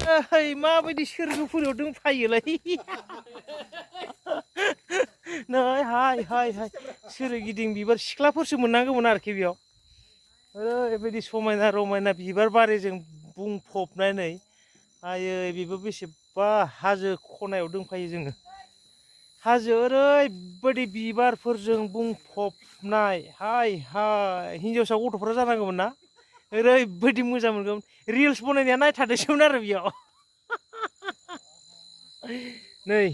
ओइ माबायदि सोरगोफुरियाव दंफायोलाय नै हाय हाय हाय सोरगिदिं बिबार सिख्लाफोरसो मोननांगौमोन आरोखि बेयाव ओरैबायदि समायना रमायना बिबार बारिजों बुंफबनानै आयै बेबो बेसेबा हाजो खनायाव दंफायो जोङो हाजो ओरैबायदि बिबारफोरजों बुंफबनाय हाय हाय हिन्जावसा गथ'फोरा जानांगौमोन ना ओरैबायदि मोजां मोनगौमोन रिल्स बनायनाया नायथारदोंसोमोन आरो बेयाव नै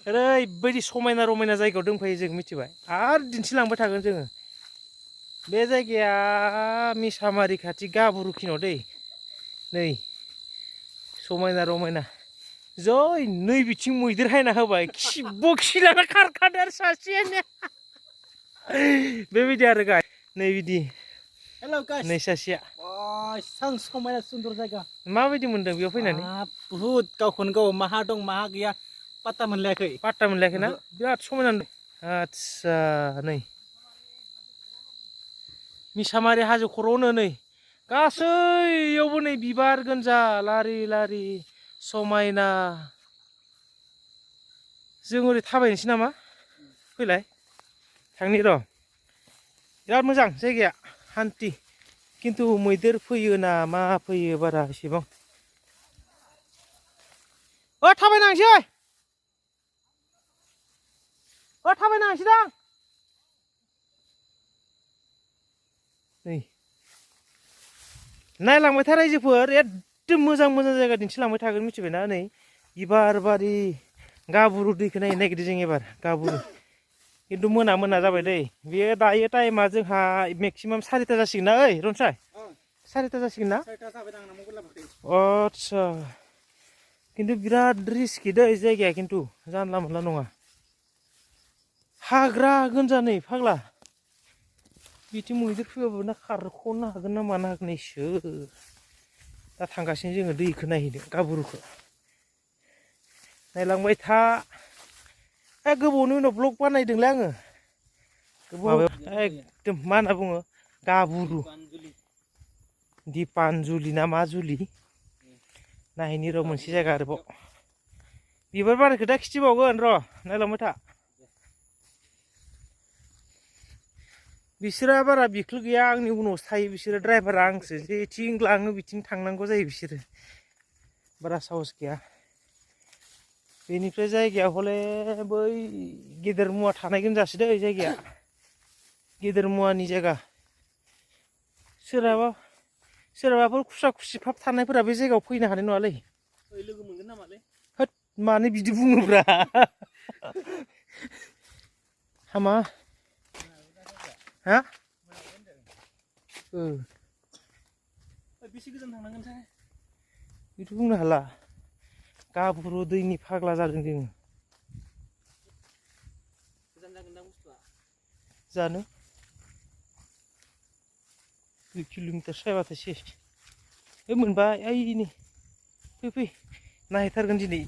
ओरैबायदि समायना रमायना जायगायाव दंफायो जों मिथिबाय आरो दिन्थिलांबाय थागोन जोङो बे जायगाया मिसामारि खाथि गाबुरुखिनाव दै नै समायना रमायना जै नै बिथिं मैदेर हायना होबाय खिबो खिलाना खारखादो आरो सासेयानो बेबायदि आरो गाय नै बिदि नै सासेया एसां समायना सुन्दर जायगा माबायदि मोनदों बेयाव फैनानै बुहुद गावखौनो गाव माहा दं माहा गैया पात्ता मोनलायाखै ना बिराद समायना आदसा नै मिसामारि हाजो खर'आवनो नै गासैयावबो नै बिबार गोनजा लारि लारि समायना जों ओरै थाबायनोसै नामा फैलाय थांनि र' बिराद मोजां जायगाया हान्थि खिन्थु मैदेर फैयो ना मा फैयो बारा एसेबां थाबायनांसै थाबायनांसै दां नै नायलांबाय था रायजोफोर एकदम मोजां मोजां जायगा दिन्थिलांबाय थागोन मिथिबायना नै बिबार बारि गाबुरु दैखौ नायनो नागिरदों जों एबार गाबुरु खिन्थु मोना मोना जाबाय दै बेयो दायो टाइमा जोंहा मेक्सिमाम 4टा जासिगोन ना ओइ रनसाय 4टा जासिगोन ना आदसा खिन्थु बिराद रिस्कि दै जायगाया खिन्थु जानला मोनला नङा हाग्रा गोनजा नै फाग्ला बिथिं मैदेर फैबाबो ना खारख'नो हागोन ना मानो हागोन इसोर दा थांगासिनो जोङो दैखौ नायहैनो गाबुरुखौ नायलांबाय था गोबावनि उनाव ब्लग बानायदोंलै आङो एकदम मा होनना बुङो गाबुरु दिपानजुलि ना मा जुलि नायहैनि र' मोनसे जायगा आरोबाव बिबार बारिखौ दा खिथिबावगोन र' नायलांबाय था बिसोरा बारा बिख्लो गैया आंनि उनावसो थायो बिसोरो ड्राइभारा आंसो जेथिं लाङो बिथिं थांनांगौ जायो बिसोरो बारा साहस गैया बेनिफ्राय जायगाया हले बै गेदेर मुवा थानाय गोनजासो दै जायगाया गेदेर मुवानि जायगा सोरहाबाफोर खुस्रा खुसि फाब थानायफोरा बे जायगायाव फैनो हानाय नङालै लोगो मोनगोन नामालै होद मानो बिदि बुङोब्रा हामा हा बेसे गोजान थांनांगोनथाय बेथ' बुंनो हाला गाबुरु दैनि फाग्ला जादों जोङो गोजान जागोनदां बुस्थुआ जानो 2 किल'मिटार सायबाथाय सेस मोनबाय ओइनि फै नायहैथारगोन दिनै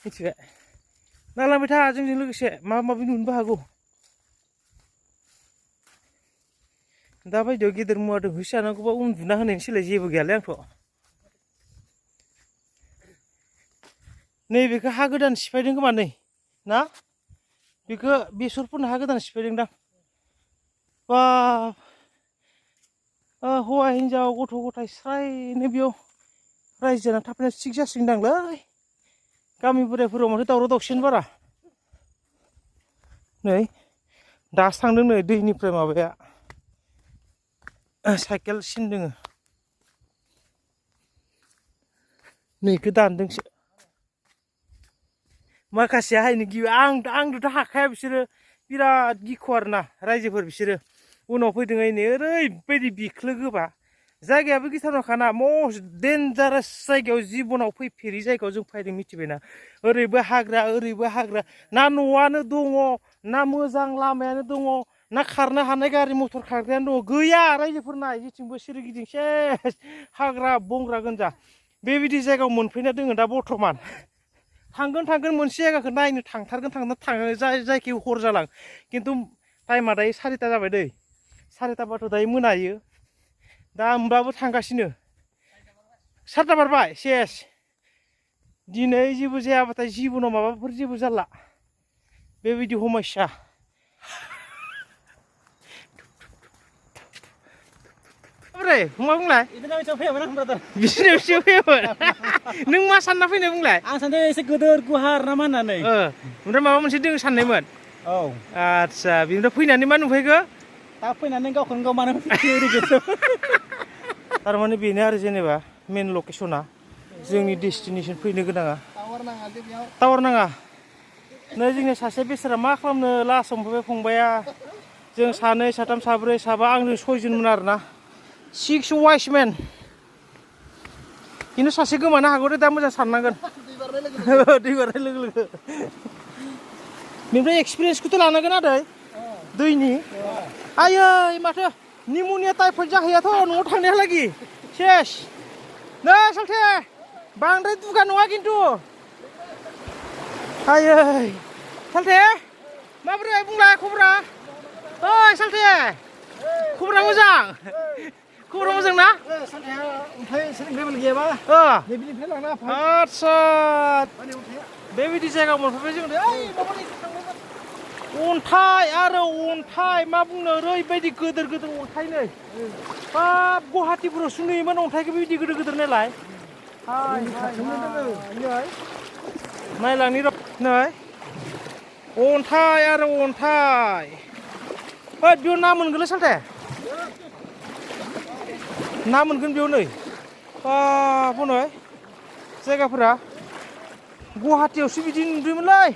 मिथिबाय नायलांबाय था जोंजों लोगोसे माबा माबि नुनोबो हागौ दा बायदियाव गेदेर मुवा दं होसो जानांगौबा उन्दुना होनायनि सोलाय जेबो गैयालै आंथ' नैबेखौ हा गोदान सिफायदों खोमा नै ना बेखौ बेसरफोरनो हा गोदान सिफायदोंदां बा हौवा हिन्जाव गथ' गथाय स्रायनो बेयाव रायजो जाना थाफैनाय थिग जासिगोनदांलै गामि बोराइफोराव माथो दावराव दावसियानो बारा नै दासो थांदों नै दैनिफ्राय माबाया साइकेल सिन दोङो नैखौ दानदोंसो माखासेया हायनो गियो आंथ' हाखाया बिसोरो बिराद गिख' आरोना रायजोफोर बिसोरो उनाव फैदों ओइनै ओरैबायदि बिख्लो गोबा जायगायाबो गिथावनाखाना मस्ट डेन्जारास जायगायाव जिबनाव फैफेरि जायगायाव जों फैदों मिथिबायना ओरैबो हाग्रा ना न'आनो दङ ना मोजां लामायानो दङ ना खारनो हानाय गारि मटर खारग्रायानो दङ गैया रायजोफोर नाय जेथिंबो सोरगिदिं सेस हाग्रा बंग्रा गोनजा बेबायदि जायगायाव मोनफैना दोङो दा बर्थमान थांगोन मोनसे जायगाखौ नायनो थांथारगोन जायखि हर जालां खिन्थु टाइमा दायो 4टा जाबाय दै 4टाबाथ' दायो मोनायो दा होमबाबो थांगासिनो सातथा बारबाय सेस दिनै जेबो जायाबाथाय जिबनाव माबाफोर जेबो जाला बेबायदि समस्या ओमफ्राय मा बुंलाय बिसिनायावसो फैयोमोन नों मा सानना फैनाय बुंलाय आं सानदों एसे गोदोर गुवार नामा होननानै ओमफ्राय माबा मोनसे दोङो साननायमोन औ आदसा बेनिफ्राय फैनानै मा नुफैखो दा फैनानै गावखौनो गाव मानो थारमाने बेनो आरो जेनेबा मेन लकेसना जोंनि डेस्टिनेसन फैनो गोनाङा टावार नाङा नै जोंनि सासे बेसारा मा खालामनो लास्टआव मोनफैबाय फंबाया जों सानै साथाम साब्रै साबा आंजों 6 जनमोन आरोना 6 वाइस मेन खिन्थु सासे गोमानो हागौ दे दा मोजां साननांगोन दै बारनाय लोगो लोगो बेनिफ्राय एक्सपिरियेन्सखौथ' लानांगोन आदै दैनि आयै माथो निम'निया टाइफयड जाहैयाथ' न'आव थांनायालागि सेस नै सालथे बांद्राय दुगा नङा खिन्थु आयै सालथे माबोरै बुंलाय खबरा ओइ सालथे खबरा मोजां खबरा मोजां ना आदसा बेबायदि जायगायाव मोनफैबाय जों अन्थाइ आरो अन्थाइ मा बुंनो ओरैबायदि गोदोर गोदोर अन्थाइ नै बाब गुवाहाटिफोरावसो नुयोमोन अन्थाइखौ बेबायदि गोदोर गोदोर नायलाय नायलांनि र' नै अन्थाइ आरो अन्थाइ होद बेयाव ना मोनगोनलै सालथे ना मोनगोन बेयाव नै बाब हनै जायगाफोरा गुवाहाटियावसो बिदि नुदोंमोनलै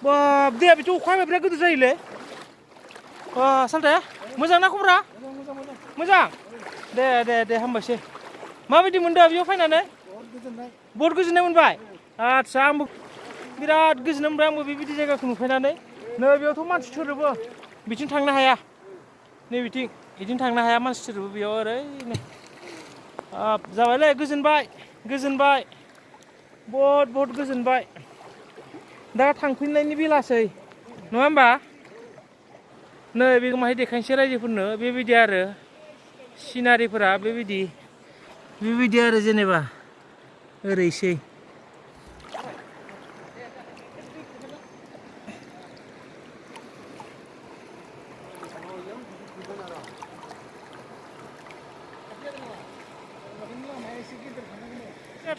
बाब दैया बेथ' अखा हाबाय बिराद गिदिर जायोलै सालथे मोजां ना खबरा मोजां दे दे दे हामबायसै माबायदि मोनदों बेयाव फैनानै बहुत गोजोननाय मोनबाय आदसा आंबो बिराद गोजोननाय मोनबाय आंबो बेबायदि जायगाखौ नुफैनानै नै बेयावथ' मानसि थोरोबो बिथिं थांनो हाया नै बिथिं थांनो हाया मानसि थोरोबो बेयाव ओरैनो जाबायलै गोजोनबाय गोजोनबाय बहुत गोजोनबाय दा थांफिननायनि बेलासै नङा होमबा नै बेखौ माहाय देखायनोसै रायजोफोरनो बेबायदि आरो सिनारिफोरा बेबायदि आरो जेनेबा ओरैसै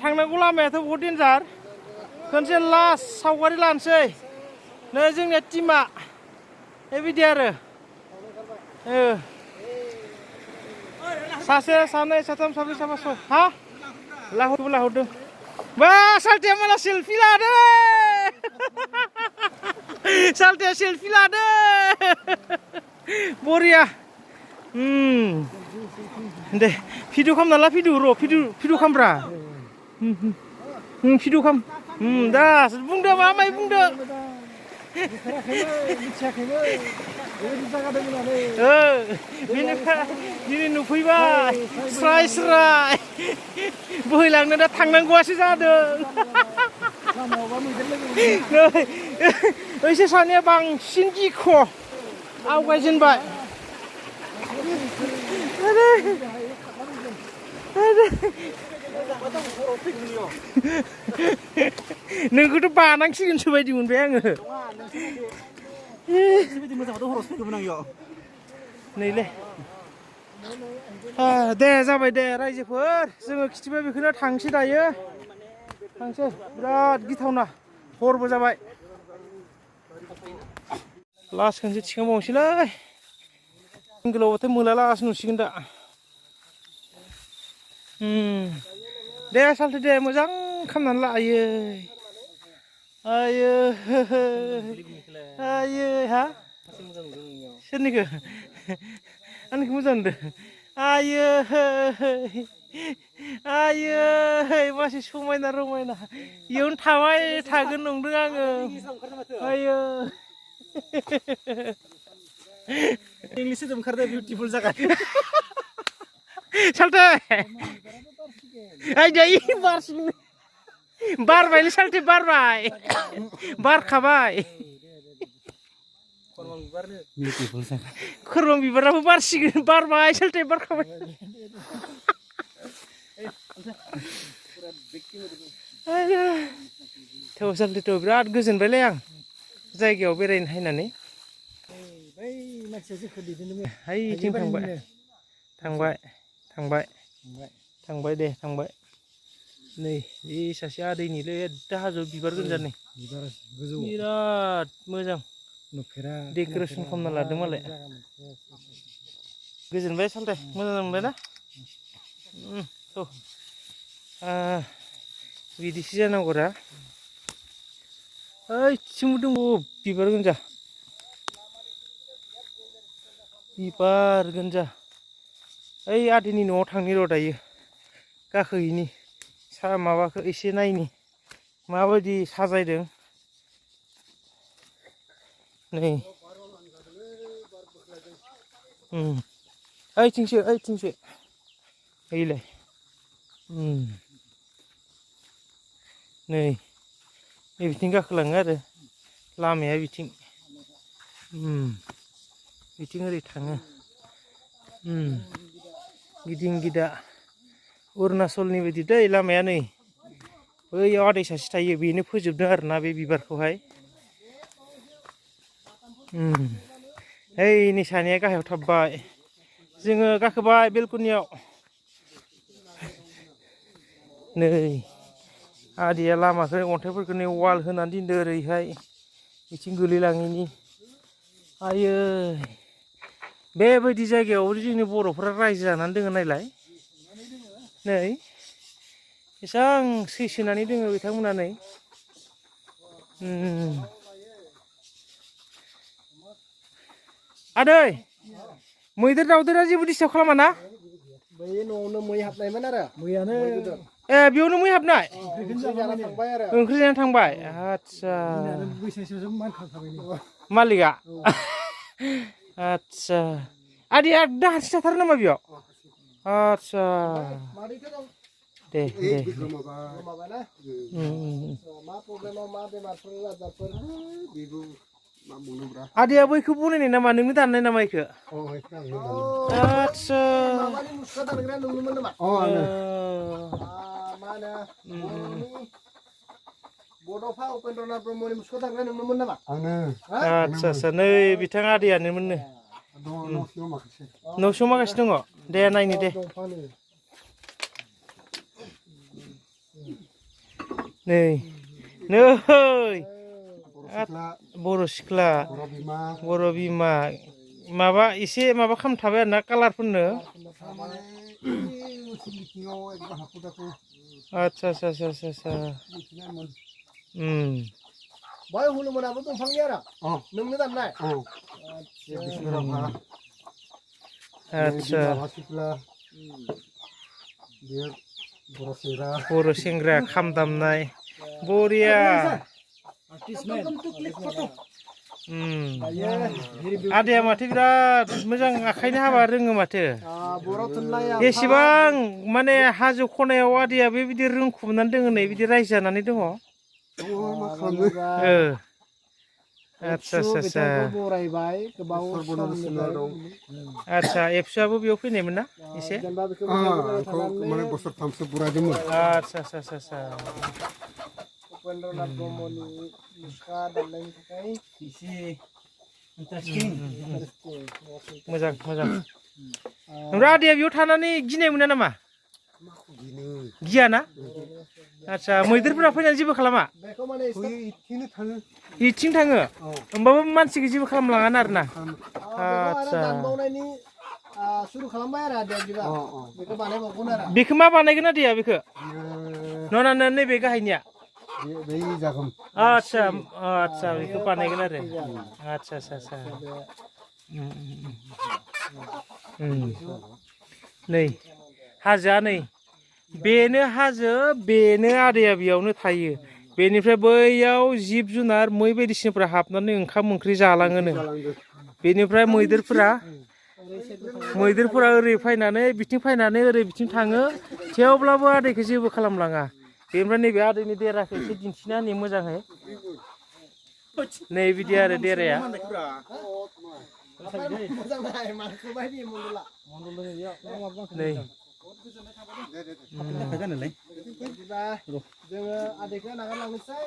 थांनांगौ लामायाथ' बहुत डेन्जार खनसे लास्ट सावगारि लानोसै नै जोंनिया टिमा बेबायदि आरो सासे सानै साथाम साब्रै साबा सय हा लाहरदों बा सालथेया माला सेलफि लादो सालथेया सेलफि लादो बरिया दे भिडिअ खालामना ला भिडिअ खालामब्रा भिडिअ खालाम दा बुंदो मा माय बुंदो बेनिफ्राय दिनै नुफैबाय स्राय स्राय बोहैलांनो दा थांनांगौआसो जादों ओइसे सानैया बांसिन गिख' आवगायजेनबाय नोंखौथ' बानांसिगोनसो बायदि मोनबाय आङो नैलै दे जाबाय दे रायजोफोर जोङो खिथिबाय बेखौनो थांसै दायो बिराद गिथावना हरबो जाबाय लास्ट खनसे थिखांबावनोसैलै गोलावबाथाय मोला लागासिनो नुसिगोन दा दे सालथे दे मोजां खालामनानै ला आयै हा सोरनिखौ आंनिखौ मोजां नुदों आयै मासे समायना रमायना इयावनो थाबाय थागोन नंदों आङो आयै इंलिस सोदोब ओंखारदों बिउटिफुल जागा सालथे आयदै बारबायलै सालथे बारखाबाय खरम बिबाराबो बारसिगोन बारबाय सालथे बारखाबाय थौसालिथ' बिराद गोजोनबायलै आं जायगायाव बेरायनो हायनानै बै मानसिया जोंखौ दैदेनदोंमोन हैथिं थांबाय थांबाय थांबाय थांबाय दे थांबाय नै बे सासे आदैनिलै एद्दा हाजोआव बिबार गोजा नै बिबार गोजौ बिराद मोजां नुफेरा डेक'रेसन खालामना लादों मालाय गोजोनबाय सालथे मोजां मोनबाय ना बिदिसो जानांगौरा ओइथिंबो दंबावो बिबार गोजा बिबार गोजा ओइ आदैनि न'आव थांनि र' दायो गाखोहैनि माबाखौ एसे नायनि माबायदि साजायदों नै ओइथिंसो ओइलाय नै बिथिं गाखोलाङो आरो लामाया बिथिं बिथिं ओरै थाङो गिदिं गिदा अरुणाचलनि बायदि दै लामाया नै बैयाव आदै सासे थायो बेनो फोजोबदों आरोना बे बिबारखौहाय नै सानैया गाहायाव थाबबाय जोङो गाखोबाय बेलकनियाव नै आदैया लामाखौ अन्थाइफोरखौ नै वाल होनानै दोनदो ओरैहाय बिथिं गोलैलाङैनि आयै बेबायदि जायगायाव जोंनि बर'फोरा रायजो जानानै दोङो नायलाय नै एसां सैसोनानै दोङो बिथांमोना नै आदै मैदेर दावदेरा जेबो डिस्टार्ब खालामा ना बै न'आवनो मै हाबनायमोन आरो मैयानो बेयावनो मै हाबनाय ओंख्रि जाना थांबाय आदसा बैसासोआव मालिकआ आदसा आदैया दा हारसिं थाथारो नामा बेयाव आदसा दे आदैया बैखौ बनायनाय नामा नोंनो दाननाय नामा बेखौ आदसा बड'फा उपेन्द्रनाथ ब्रह्मनि मुसुखा दानग्रा नोंनोमोन नामा आदसा नै बिथां आदैयानोमोननो न'सिङाव माखासे दङ दे नायनि दे नै नै बर' सिख्ला बर' बिमा माबा एसे माबा खालाम थाबाय आरोना कालारफोरनो आदसा बाय हुनुमोनाबो दंफांनि आरो नोंनो दाननाय आदसा बर' सेंग्रा खाम दामनाय बरिया आदाया माथो बिराद मोजां आखाइनि हाबा रोङो माथो एसेबां माने हाजो खनायाव आदैया बेबायदि रोंखुबनानै दङ नै बिदि रायजो जानानै दङ आदसा आदसा एबसुआबो बेयाव फैनायमोन ना एसे बोसोरथामसो बुरायदोंमोन आदसा उपेन्द्रनाथ ब्रह्मनि मुसुखा दाननायनि थाखाय एसे मोजां ओमफ्राय आदैया बेयाव थानानै गिनाय मोना नामा गियाना आदसा मैदेरफोरा फैनानै जेबो खालामा इथिं थाङो होमबाबो मानसिखौ जेबो खालामलाङानो आरोना आदसा बेखौ मा बानायगोन आदैया बेखौ नङा नैबे गाहायनिया आदसा बेखौ बानायगोन आरो आदसा नै हाजोआ नै बेनो हाजो बेनो आदैया बेयावनो थायो बेनिफ्राय बैयाव जिब जुनार मै बायदिसिनाफ्रा हाबनानै ओंखाम ओंख्रि जालाङोनो बेनिफ्राय मैदेरफोरा ओरै फैनानै बिथिं फैनानै ओरै बिथिं थाङो थेवब्लाबो आदैखौ जेबो खालामलाङा बेनिफ्राय नैबे आदैनि देराखौ एसे दिन्थिना होनि मोजाङै नै बिदि आरो देराया नै थाबैनो जानोलाय बिदिबा जोङो आदैखौ नागारलांनोसै